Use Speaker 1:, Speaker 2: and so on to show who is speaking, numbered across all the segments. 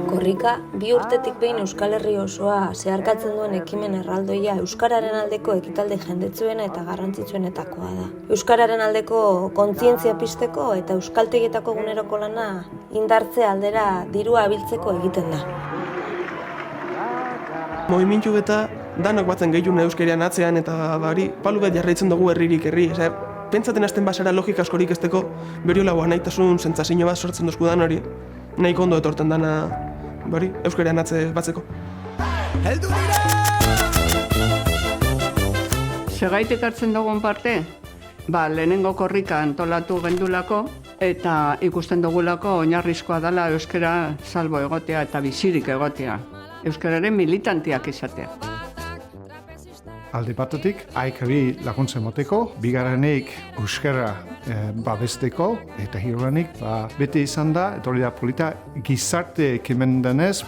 Speaker 1: Korrika, 2 urtetik behin Euskal Herri osoa zeharkatzen duen ekimen erraldoia Euskararen aldeko ekitaldi jendetsuena eta garrantzitsuenetakoa da. Euskararen aldeko kontzientzia pizteko eta euskaltegietako eguneroko lana indartzea aldera dirua abiltzeko egiten da.
Speaker 2: Movimentu eta danok batzen gehiun euskarian atzean eta bari, palu bet jarraitzen dugu herririk herri. Pentsaten hasten basara logika askorik ezteko beriolagoa nahitasun sentsazio bat sortzen dozkudan hori. Nahiko ondo etorten dana bari, euskarian atze batzeko.
Speaker 3: Heldu dira!
Speaker 4: Segaitik hartzen dugun parte? Lehenengo korrika antolatu gendulako eta ikusten dugulako oinarrizkoa dela euskara salbo egotea eta bizirik egotea. Euskararen militantiak izatea.
Speaker 5: Alde batetik, aikari laguntzen moteko, bigarrenik euskara babesteko, eta hirugarrenik bete izan da, etorri da polita, gizarte ekimen denez,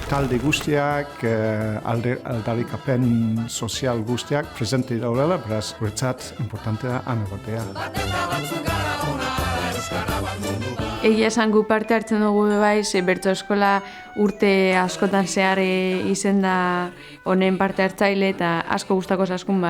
Speaker 5: talde guztiak, aldarrikapen sozial guztiak presente daudela, beraz, guretzat importantea han egotea.
Speaker 6: Egia esan gu parte hartzen dugu bertso eskola urte askotan zehar izen da honen parte hartzaile eta asko gustako zaskun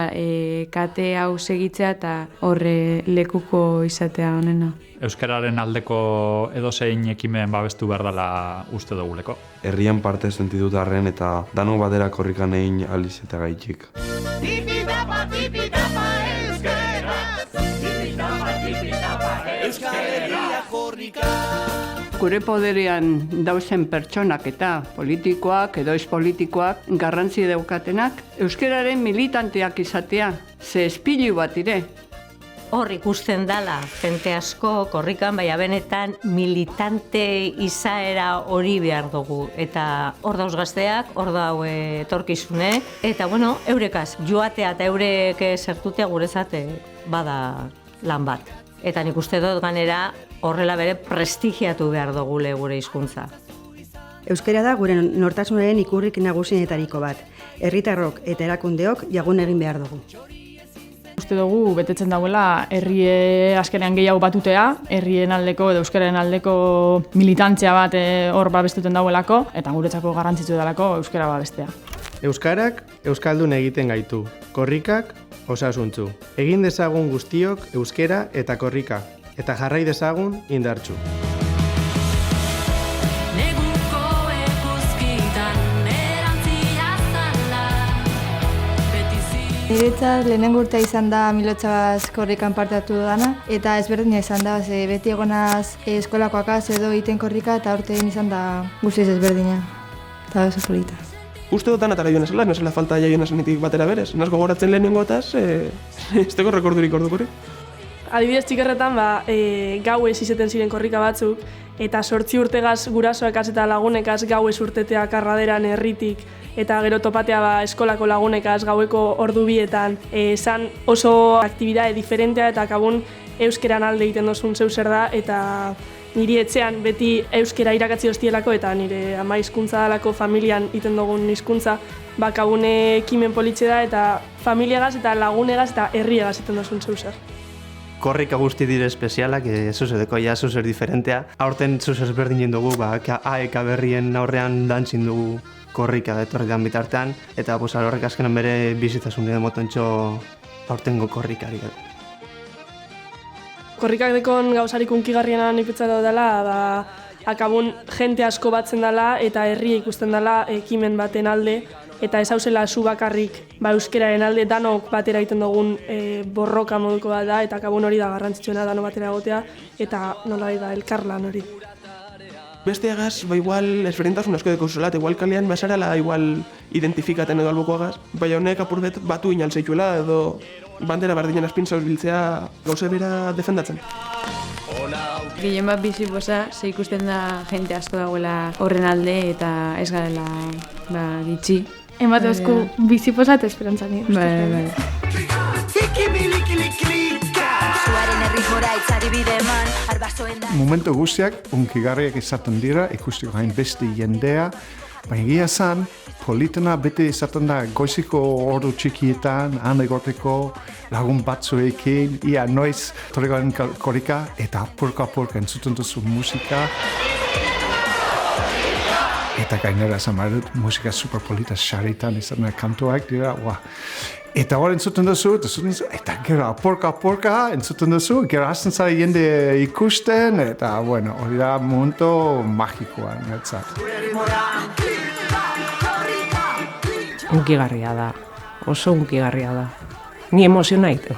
Speaker 6: kate hau segitzea eta horre lekuko izatea honena.
Speaker 7: Euskararen aldeko edozein ekimen babestu behar dela uste duguleko.
Speaker 8: Herrian parte sentitut arren eta danok batera korrikan egin aliz eta gaitxik.
Speaker 4: Gure poderean dauzen pertsonak eta politikoak edo ez politikoak garrantzi daukatenak euskararen militanteak izatea, ze espilu bat ire.
Speaker 9: Hor ikusten dala, jente asko korrikan, baina benetan militante izaera hori behar dugu. Eta hor dauz gazteak, hor dau etorkizune. Eta eurekaz joatea eta eurek zertutea gurezate bada lan bat. Eta nik uste dut ganera horrela bere prestigiatu behar dugule gure hizkuntza.
Speaker 10: Euskara da gure nortasunaren ikurrik nagusienetariko bat. Herritarrok eta erakundeok jagun egin behar dugu.
Speaker 6: Uste dugu betetzen dagoela herrie askenean gehiago batutea, herrien aldeko edo euskararen aldeko militantzia bat hor babestuten dagoelako eta guretzako garrantzitsu delako euskara babestea.
Speaker 3: Euskarak euskaldun egiten gaitu, korrikak osasuntzu. Egin dezagun guztiok euskara eta korrika, eta jarrai dezagun indartsu.
Speaker 6: Niretzat lehenengo urtea izan da Milotxabaz korrikan parte hartu dudana eta ezberdina izan da, beti egonaz eskolakoakaz edo egiten korrika eta aurten izan da guztiz ezberdina. Eta oso polita.
Speaker 2: Uste dut anatara joan esela, no zela falta jaioen esanetik batera berez. Nazko goratzen lehenengo etaz, ez teko rekordurik ordukuri.
Speaker 11: Adibidez txikerretan, gauez izeten ziren korrika batzuk, eta 8 urtegaz gurasoekaz eta lagunekaz gauez urtetea karraderan herritik, eta gero topatea eskolako lagunekaz gaueko ordu bietan. Zan oso aktibidade diferentea eta kabun euskeran alde egiten dozun zeu zer da, eta niri etxean beti euskera irakatzi hostielako eta nire ama hizkuntza dalako familian iten dugun hizkuntza, kabune ekimen politxe da eta familiagaz eta lagunegaz eta herriegaz iten dozun zeu zer.
Speaker 3: Korrika guzti dire espezialak, zuzedeko ja zuzer diferentea. Aurten zuzer berdinen dugu, AEK berrien aurrean dantzin dugu korrika etorritan bitartean, eta horrek azkenan bere bizitasun dira motontxo aurtengo korrikari.
Speaker 11: Korrikak dekon gauzarik unkigarrienan ipitzatu dela, akabun jente asko batzen dela eta herria ikusten dela ekimen baten alde, eta ez hauzela zu bakarrik euskeraren alde danok batera egiten dugun borroka moduko bat da, eta akabun hori da garrantzitsuena dano batera egotea, eta nolabait elkarlan hori.
Speaker 2: Besteagaz, igual ezberdintasun asko deko zuela, igual kalean basarala igual identifikaten edo albokoagaz, baina honek apurbet batu inaltzeituela edo bandera bardinen azpintza biltzea gauze bera defendatzen.
Speaker 6: Gehien bat bizipoza, ze ikusten da jente asko dagoela horren alde eta ez garela gitxi.
Speaker 11: Ematezko bizipoza eta esperantza nire.
Speaker 6: Bai.
Speaker 5: Momentu guztiak unkigarriak izaten dira, ikustiko hain beste jendea, Baina egia esan, politena bete izaten da goiziko ordu txikietan, han egoteko lagun batzuekin, ia noiz torrikoaren korrika, eta apurka entzuten duzu musika. Eta gainera esan behar dut, musika superpolita xaritan izan kantuak dira, Eta hor entzuten duzu, eta gero apurka entzuten duzu, gero hasten zara jende ikusten, eta bueno, hori da momentu magikoa netzat.
Speaker 12: Hunkigarria da, oso hunkigarria da. Ni emozionaitu.